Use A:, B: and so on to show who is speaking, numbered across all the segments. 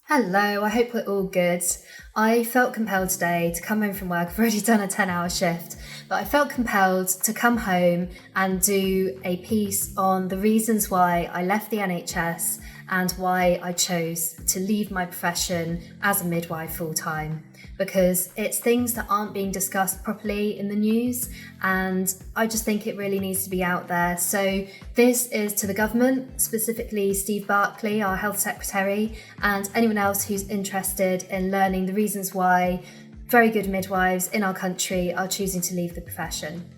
A: Hello, I hope we're all good. I felt compelled today to come home from work. I've already done a 10-hour shift, but I felt compelled to come home and do a piece on the reasons why I left the NHS and why I chose to leave my profession as a midwife full-time, because it's things that aren't being discussed properly in the news, and I just think it really needs to be out there. So this is to the government, specifically Steve Barclay, our health secretary, and anyone else who's interested in learning the reasons why very good midwives in our country are choosing to leave the profession.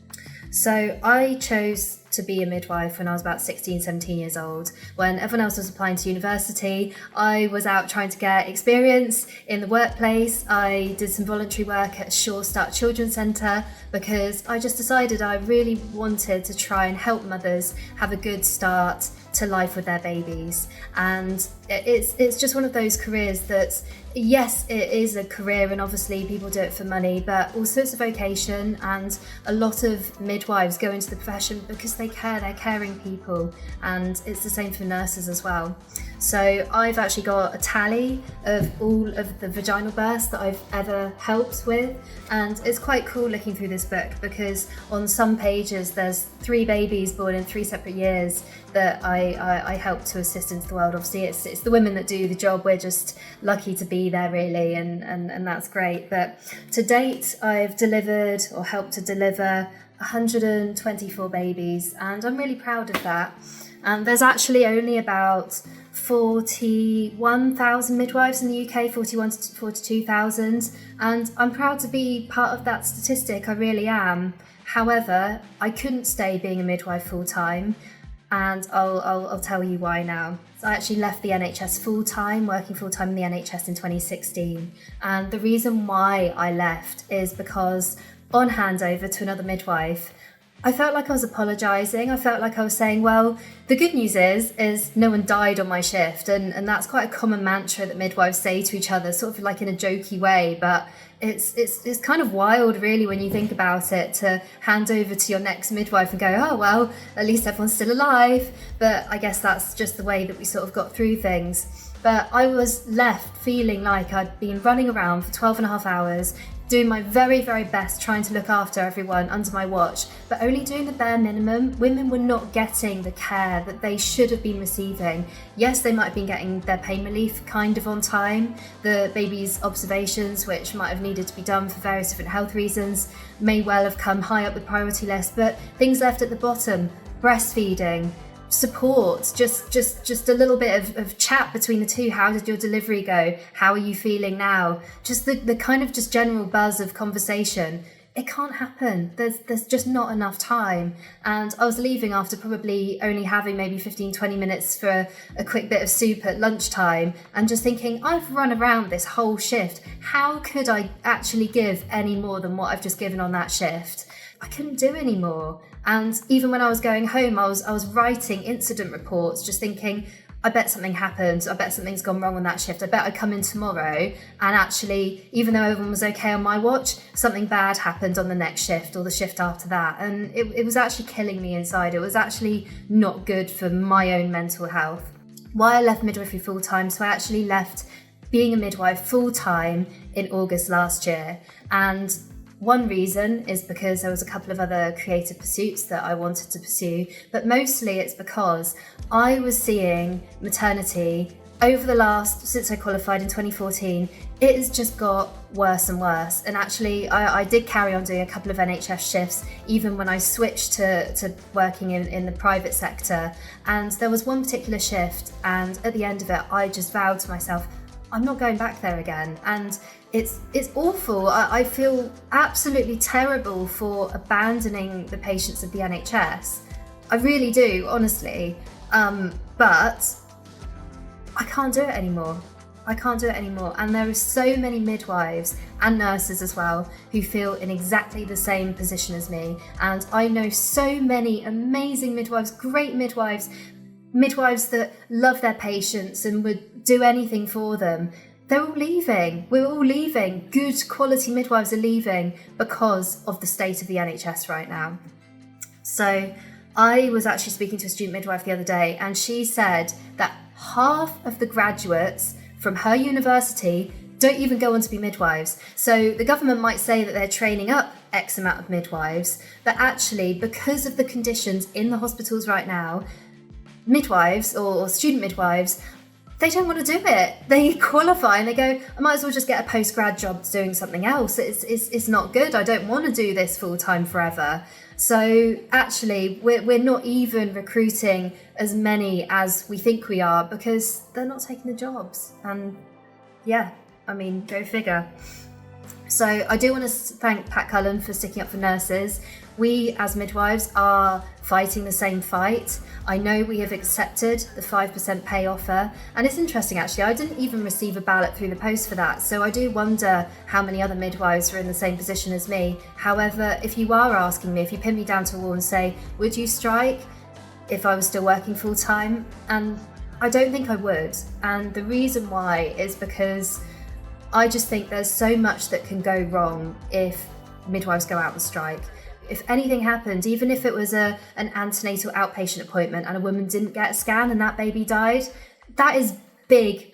A: So I chose to be a midwife when I was about 16, 17 years old. When everyone else was applying to university, I was out trying to get experience in the workplace. I did some voluntary work at Sure Start Children's Centre because I just decided I really wanted to try and help mothers have a good start to life with their babies. And it's just one of those careers that, yes, it is a career and obviously people do it for money, but also it's a vocation, and a lot of midwives go into the profession because they care, they're caring people, and it's the same for nurses as well. So I've actually got a tally of all of the vaginal births that I've ever helped with, and it's quite cool looking through this book because on some pages there's 3 babies born in 3 separate years that I helped to assist into the world. Obviously it's the women that do the job, we're just lucky to be there really, and that's great. But to date I've delivered or helped to deliver 124 babies, and I'm really proud of that. And there's actually only about 41,000 midwives in the UK, 41 to 42,000, and I'm proud to be part of that statistic, I really am. However, I couldn't stay being a midwife full-time, and I'll tell you why now. So I actually left the NHS full-time, working full-time in the NHS in 2016, and the reason why I left is because on handover to another midwife, I felt like I was apologising. I felt like I was saying, well, the good news is no one died on my shift, and that's quite a common mantra that midwives say to each other, sort of like in a jokey way, but it's kind of wild really when you think about it, to hand over to your next midwife and go, oh well, at least everyone's still alive. But I guess that's just the way that we sort of got through things. But I was left feeling like I'd been running around for 12 and a half hours, doing my very, very best, trying to look after everyone under my watch, but only doing the bare minimum. Women were not getting the care that they should have been receiving. Yes, they might have been getting their pain relief kind of on time. The baby's observations, which might have needed to be done for various different health reasons, may well have come high up the priority list, but things left at the bottom, breastfeeding, support, just a little bit of chat between the two. How did your delivery go? How are you feeling now? Just the kind of just general buzz of conversation. It can't happen. There's just not enough time. And I was leaving after probably only having maybe 15-20 minutes for a quick bit of soup at lunchtime, and just thinking, I've run around this whole shift. How could I actually give any more than what I've just given on that shift? I couldn't do any more. And even when I was going home, I was writing incident reports, just thinking, I bet something happened. I bet something's gone wrong on that shift. I bet I'd come in tomorrow, and actually, even though everyone was okay on my watch, something bad happened on the next shift or the shift after that. And it was actually killing me inside. It was actually not good for my own mental health. Why I left midwifery full-time, so I actually left being a midwife full-time in August last year. And one reason is because there was a couple of other creative pursuits that I wanted to pursue, but mostly it's because I was seeing maternity over the since I qualified in 2014, it has just got worse and worse. And actually, I did carry on doing a couple of NHS shifts, even when I switched to working in the private sector. And there was one particular shift, and at the end of it, I just vowed to myself, I'm not going back there again. And it's awful. I feel absolutely terrible for abandoning the patients of the NHS. I really do, honestly. But I can't do it anymore. And there are so many midwives and nurses as well who feel in exactly the same position as me. And I know so many amazing midwives, great midwives that love their patients and would do anything for them. They're all leaving. We're all leaving. Good quality midwives are leaving because of the state of the NHS right now. So I was actually speaking to a student midwife the other day, and she said that half of the graduates from her university don't even go on to be midwives. So the government might say that they're training up X amount of midwives, but actually, because of the conditions in the hospitals right now, midwives or student midwives, they don't want to do it. They qualify and they go, I might as well just get a post-grad job doing something else. It's not good. I don't want to do this full-time forever. So actually, we're not even recruiting as many as we think we are because they're not taking the jobs. And yeah, I mean, go figure. So I do want to thank Pat Cullen for sticking up for nurses. We as midwives are fighting the same fight. I know we have accepted the 5% pay offer, and it's interesting actually, I didn't even receive a ballot through the post for that, so I do wonder how many other midwives are in the same position as me. However, if you are asking me, if you pin me down to a wall and say, would you strike if I was still working full time? And I don't think I would, and the reason why is because I just think there's so much that can go wrong if midwives go out on strike. If anything happened, even if it was an antenatal outpatient appointment and a woman didn't get a scan and that baby died, that is big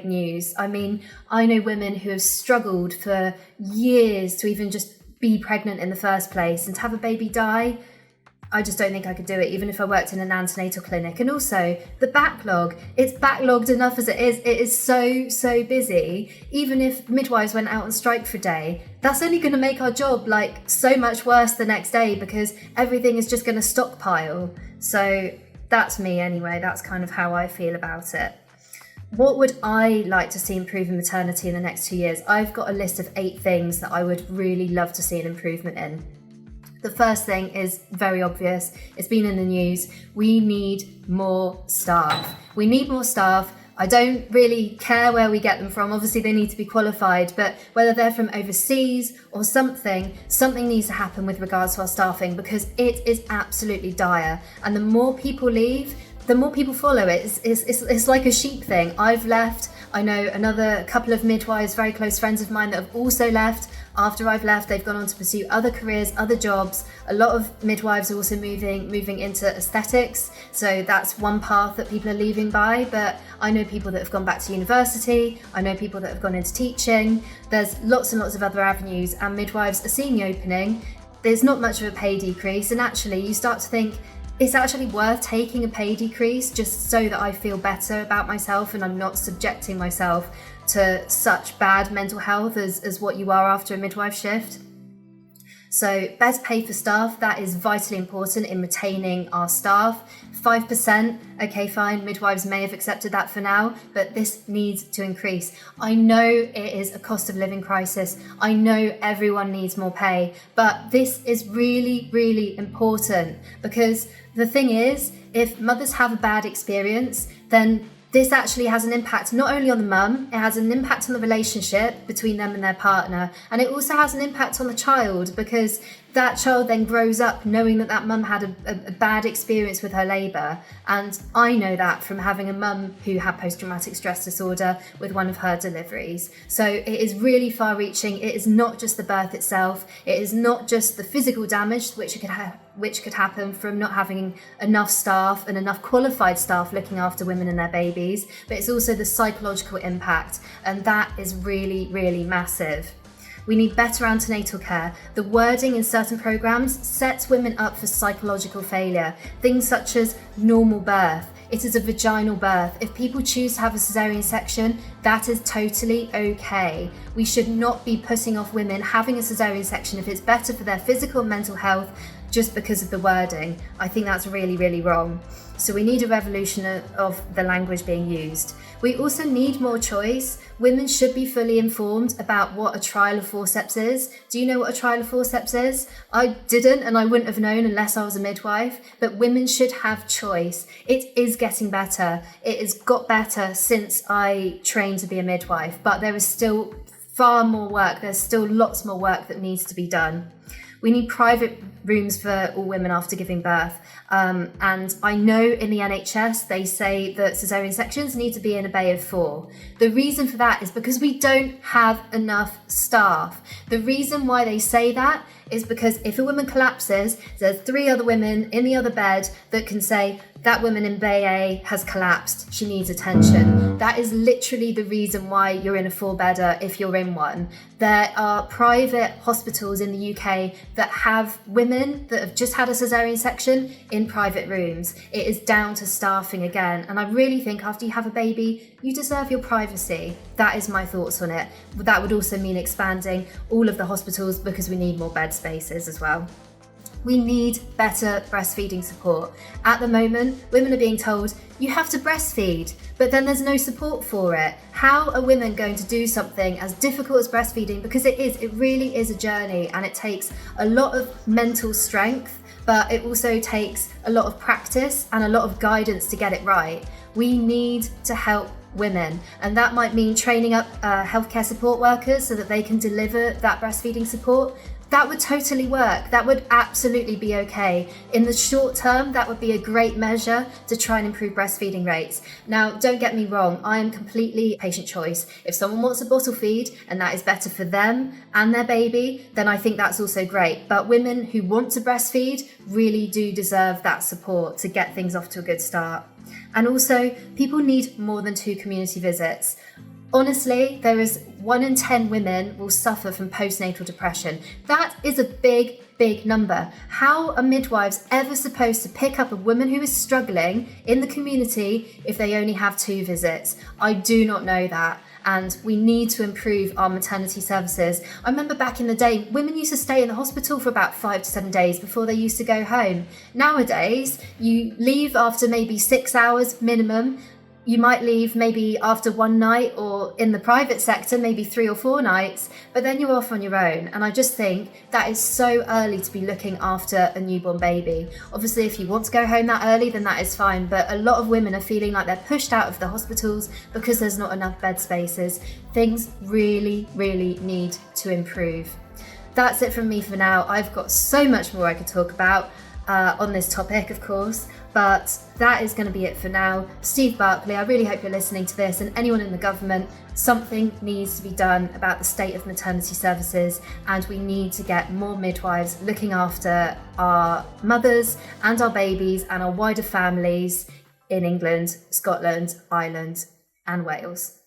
A: news. I mean, I know women who have struggled for years to even just be pregnant in the first place, and to have a baby die, I just don't think I could do it, even if I worked in an antenatal clinic. And also the backlog, it's backlogged enough as it is. It is so busy. Even if midwives went out on strike for a day, that's only going to make our job like so much worse the next day because everything is just going to stockpile. So that's me anyway. That's kind of how I feel about it. What would I like to see improve in maternity in the next 2 years? I've got a list of 8 things that I would really love to see an improvement in. The first thing is very obvious. It's been in the news. We need more staff. We need more staff. I don't really care where we get them from. Obviously, they need to be qualified, but whether they're from overseas or something needs to happen with regards to our staffing because it is absolutely dire. And the more people leave, the more people follow it. It's like a sheep thing. I've left. I know another couple of midwives, very close friends of mine, that have also left. After I've left, they've gone on to pursue other careers, other jobs. A lot of midwives are also moving into aesthetics. So that's one path that people are leaving by. But I know people that have gone back to university. I know people that have gone into teaching. There's lots and lots of other avenues, and midwives are seeing the opening. There's not much of a pay decrease. And actually, you start to think, it's actually worth taking a pay decrease just so that I feel better about myself and I'm not subjecting myself to such bad mental health as what you are after a midwife shift. So better pay for staff, that is vitally important in retaining our staff. 5%, okay fine, midwives may have accepted that for now, but this needs to increase. I know it is a cost of living crisis. I know everyone needs more pay, but this is really important because the thing is, if mothers have a bad experience, then this actually has an impact not only on the mum, it has an impact on the relationship between them and their partner, and it also has an impact on the child because that child then grows up knowing that mum had a bad experience with her labour. And I know that from having a mum who had post-traumatic stress disorder with one of her deliveries. So it is really far-reaching. It is not just the birth itself. It is not just the physical damage which could happen from not having enough staff and enough qualified staff looking after women and their babies, but it's also the psychological impact, and that is really massive. We need better antenatal care. The wording in certain programs sets women up for psychological failure. Things such as normal birth. It is a vaginal birth. If people choose to have a cesarean section, that is totally okay. We should not be putting off women having a cesarean section if it's better for their physical and mental health just because of the wording. I think that's really wrong. So we need a revolution of the language being used. We also need more choice. Women should be fully informed about what a trial of forceps is. Do you know what a trial of forceps is? I didn't, and I wouldn't have known unless I was a midwife, but women should have choice. It is getting better. It has got better since I trained to be a midwife, but there is still far more work. There's still lots more work that needs to be done. We need private rooms for all women after giving birth. And I know in the NHS, they say that cesarean sections need to be in a bay of 4. The reason for that is because we don't have enough staff. The reason why they say that is because if a woman collapses, there's 3 other women in the other bed that can say, that woman in Bay A has collapsed, she needs attention. That is literally the reason why you're in a 4-bedder if you're in one. There are private hospitals in the UK that have women that have just had a cesarean section in private rooms. It is down to staffing again. And I really think after you have a baby, you deserve your privacy. That is my thoughts on it. That would also mean expanding all of the hospitals because we need more bed spaces as well. We need better breastfeeding support. At the moment, women are being told, you have to breastfeed, but then there's no support for it. How are women going to do something as difficult as breastfeeding? Because it really is a journey, and it takes a lot of mental strength, but it also takes a lot of practice and a lot of guidance to get it right. We need to help women, and that might mean training up healthcare support workers so that they can deliver that breastfeeding support. That would totally work. That would absolutely be okay. In the short term, that would be a great measure to try and improve breastfeeding rates. Now, don't get me wrong, I am completely patient choice. If someone wants a bottle feed and that is better for them and their baby, then I think that's also great. But women who want to breastfeed really do deserve that support to get things off to a good start. And also, people need more than 2 community visits. Honestly, there is 1 in 10 women will suffer from postnatal depression. That is a big, big number. How are midwives ever supposed to pick up a woman who is struggling in the community if they only have 2 visits? I do not know that. And we need to improve our maternity services. I remember back in the day, women used to stay in the hospital for about 5 to 7 days before they used to go home. Nowadays, you leave after maybe 6 hours minimum. You might leave maybe after 1 night, or in the private sector, maybe 3 or 4 nights, but then you're off on your own. And I just think that is so early to be looking after a newborn baby. Obviously, if you want to go home that early, then that is fine. But a lot of women are feeling like they're pushed out of the hospitals because there's not enough bed spaces. Things really, really need to improve. That's it from me for now. I've got so much more I could talk about on this topic, of course. But that is going to be it for now. Steve Barclay, I really hope you're listening to this, and anyone in the government, something needs to be done about the state of maternity services, and we need to get more midwives looking after our mothers and our babies and our wider families in England, Scotland, Ireland and Wales.